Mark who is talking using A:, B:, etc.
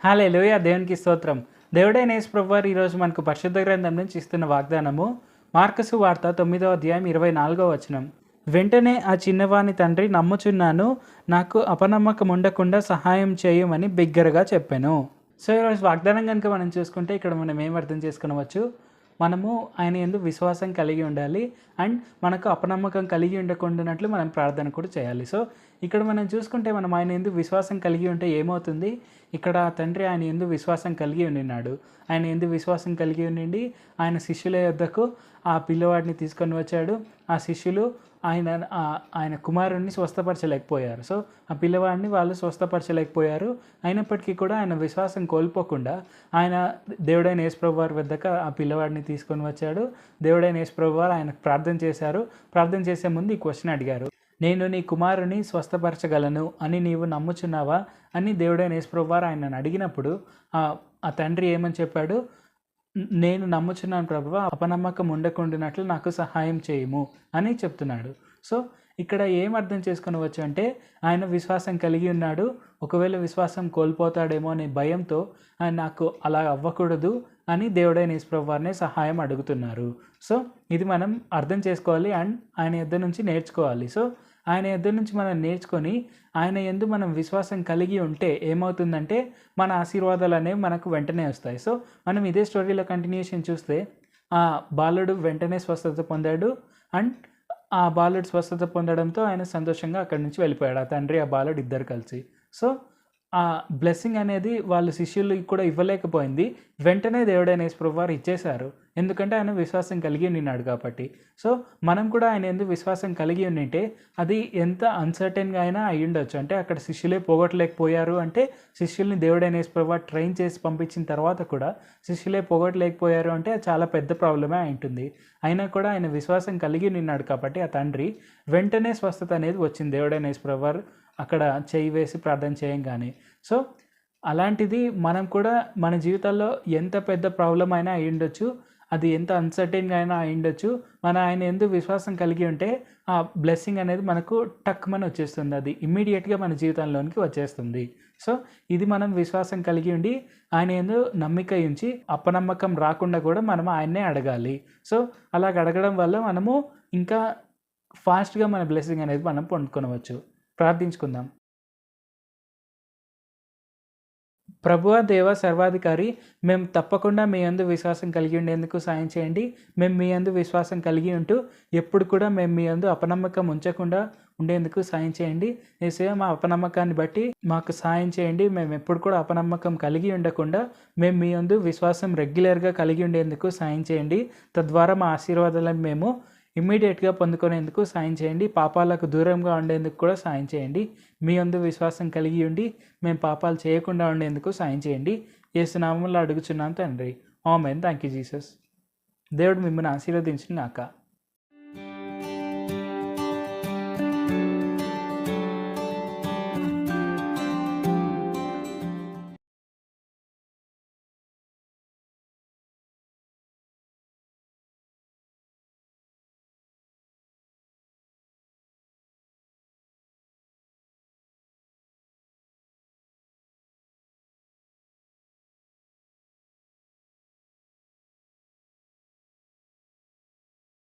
A: హల్లెలూయా! దేవునికి స్తోత్రం. దేవుడైన యేసు ప్రభువారు ఈరోజు మనకు పరిశుద్ధ గ్రంథం నుంచి ఇస్తున్న వాగ్దానము మార్కు సువార్త 9వ అధ్యాయం 24వ వచనం. వెంటనే ఆ చిన్నవాని తండ్రి నమ్ముచున్నాను, నాకు అపనమ్మకం ఉండకుండా సహాయం చేయమని బిగ్గరగా చెప్పెను. సో ఈరోజు వాగ్దానం కనుక మనం చూసుకుంటే ఇక్కడ మనం ఏం అర్థం చేసుకునవచ్చు, మనము ఆయన యందు విశ్వాసం కలిగి ఉండాలి అండ్ మనకు అపనమ్మకం కలిగి ఉండకుండానట్లు మనం ప్రార్థన కూడా చేయాలి. సో ఇక్కడ మనం చూసుకుంటే మనం ఆయన యందు విశ్వాసం కలిగి ఉంటే ఏమవుతుంది, ఇక్కడ తండ్రి ఆయన యందు విశ్వాసం కలిగి ఉండినాడు. ఆయన యందు విశ్వాసం కలిగి ఉండి ఆయన శిష్యుల యొద్దకు ఆ పిల్లవాడిని తీసుకొని వచ్చాడు. ఆ శిష్యులు ఆయన కుమారుణ్ణి స్వస్థపరచలేకపోయారు. సో ఆ పిల్లవాడిని వాళ్ళు స్వస్థపరచలేకపోయారు. అయినప్పటికీ కూడా ఆయన విశ్వాసం కోల్పోకుండా ఆయన దేవుడైన యేసు ప్రభువారి వద్దకు ఆ పిల్లవాడిని తీసుకొని వచ్చాడు. దేవుడైన యేసు ప్రభువారు ఆయనకు ప్రార్థన చేశారు. ప్రార్థన చేసే ముందు ఈ క్వశ్చన్ అడిగారు, నేను నీ కుమారుని స్వస్థపరచగలను అని నీవు నమ్ముచున్నావా అని దేవుడైన యేసు ప్రభువారు ఆయనను అడిగినప్పుడు ఆ తండ్రి ఏమని చెప్పాడు, నేను నమ్ముచున్నాను ప్రభువా, అపనమ్మకం ఉండకుండానట్లు నాకు సహాయం చేయము అని చెప్తున్నాడు. సో ఇక్కడ ఏం అర్థం చేసుకొనవచ్చు అంటే ఆయన విశ్వాసం కలిగి ఉన్నాడు. ఒకవేళ విశ్వాసం కోల్పోతాడేమో అనే భయంతో నాకు అలా అవ్వకూడదు అని దేవుడైన యేసు ప్రభువారిని సహాయం అడుగుతున్నారు. సో ఇది మనం అర్థం చేసుకోవాలి అండ్ ఆయన యొద్ద నుంచి నేర్చుకోవాలి. సో ఆయన యొద్ద నుంచి మనం నేర్చుకొని ఆయన యందు మనం విశ్వాసం కలిగి ఉంటే ఏమవుతుందంటే మన ఆశీర్వాదాలు అనేవి మనకు వెంటనే వస్తాయి. సో మనం ఇదే స్టోరీలో కంటిన్యూషన్ చూస్తే ఆ బాలుడు వెంటనే స్వస్థత పొందాడు అండ్ ఆ బాలుడు స్వస్థత పొందడంతో ఆయన సంతోషంగా అక్కడి నుంచి వెళ్ళిపోయాడు, ఆ తండ్రి ఆ బాలుడు ఇద్దరు కలిసి. సో ఆ బ్లెస్సింగ్ అనేది వాళ్ళ శిష్యులు కూడా ఇవ్వలేకపోయింది, వెంటనే దేవుడైన యేసు ప్రభువారు ఇచ్చేశారు. ఎందుకంటే ఆయన విశ్వాసం కలిగి ఉన్నాడు కాబట్టి. సో మనం కూడా ఆయన ఎందుకు విశ్వాసం కలిగి ఉంటే అది ఎంత అన్సర్టెన్గా అయినా అయ్యి ఉండొచ్చు. అంటే అక్కడ శిష్యులే పోగొట్టలేకపోయారు అంటే శిష్యుల్ని దేవుడైన యేసు ప్రభువారు ట్రైన్ చేసి పంపించిన తర్వాత కూడా శిష్యులే పోగొట్టలేకపోయారు అంటే చాలా పెద్ద ప్రాబ్లమే అయి ఉంటుంది. అయినా కూడా ఆయన విశ్వాసం కలిగి ఉన్నాడు కాబట్టి ఆ తండ్రి వెంటనే స్వస్థత అనేది వచ్చింది దేవుడైన యేసు ప్రభువారు అక్కడ చేయి వేసి ప్రార్థన చేయంగానే. సో అలాంటిది మనం కూడా మన జీవితాల్లో ఎంత పెద్ద ప్రాబ్లం అయినా అయి ఉండొచ్చు, అది ఎంత అన్సర్టైన్గా అయినా అయి ఉండొచ్చు, మన ఆయన ఎందుకు విశ్వాసం కలిగి ఉంటే ఆ బ్లెస్సింగ్ అనేది మనకు టక్మని వచ్చేస్తుంది, అది ఇమ్మీడియట్గా మన జీవితంలోనికి వచ్చేస్తుంది. సో ఇది మనం విశ్వాసం కలిగి ఉండి ఆయన యందు నమ్మిక ఉంచి అపనమ్మకం రాకుండా కూడా మనం ఆయన్నే అడగాలి. సో అలాగ అడగడం వల్ల మనము ఇంకా ఫాస్ట్గా మన బ్లెస్సింగ్ అనేది మనం పొందుకొనవచ్చు. ప్రార్థించుకుందాం. ప్రభువా దేవ సర్వాధికారి, మేము తప్పకుండా మీ యందు విశ్వాసం కలిగి ఉండేందుకు సాయం చేయండి. మేము మీ యందు విశ్వాసం కలిగి ఉంటూ ఎప్పుడు కూడా మేము మీ యందు అపనమ్మకం ఉంచకుండా ఉండేందుకు సాయం చేయండి. యేసయ్య, మా అపనమ్మకాన్ని బట్టి మాకు సాయం చేయండి. మేము ఎప్పుడు కూడా అపనమ్మకం కలిగి ఉండకుండా మేము మీ యందు విశ్వాసం రెగ్యులర్గా కలిగి ఉండేందుకు సాయం చేయండి. తద్వారా మా ఆశీర్వాదాలను మేము ఇమ్మీడియట్గా పొందుకునేందుకు సాయం చేయండి. పాపాలకు దూరంగా ఉండేందుకు కూడా సాయం చేయండి. మీ యందు విశ్వాసం కలిగి ఉండి మేము పాపాలు చేయకుండా ఉండేందుకు సాయం చేయండి. యేసు నామములో అడుగుచున్నాను తండ్రి, ఆమేన్. Thank you Jesus. దేవుడు మిమ్మల్ని ఆశీర్వదించును గాక.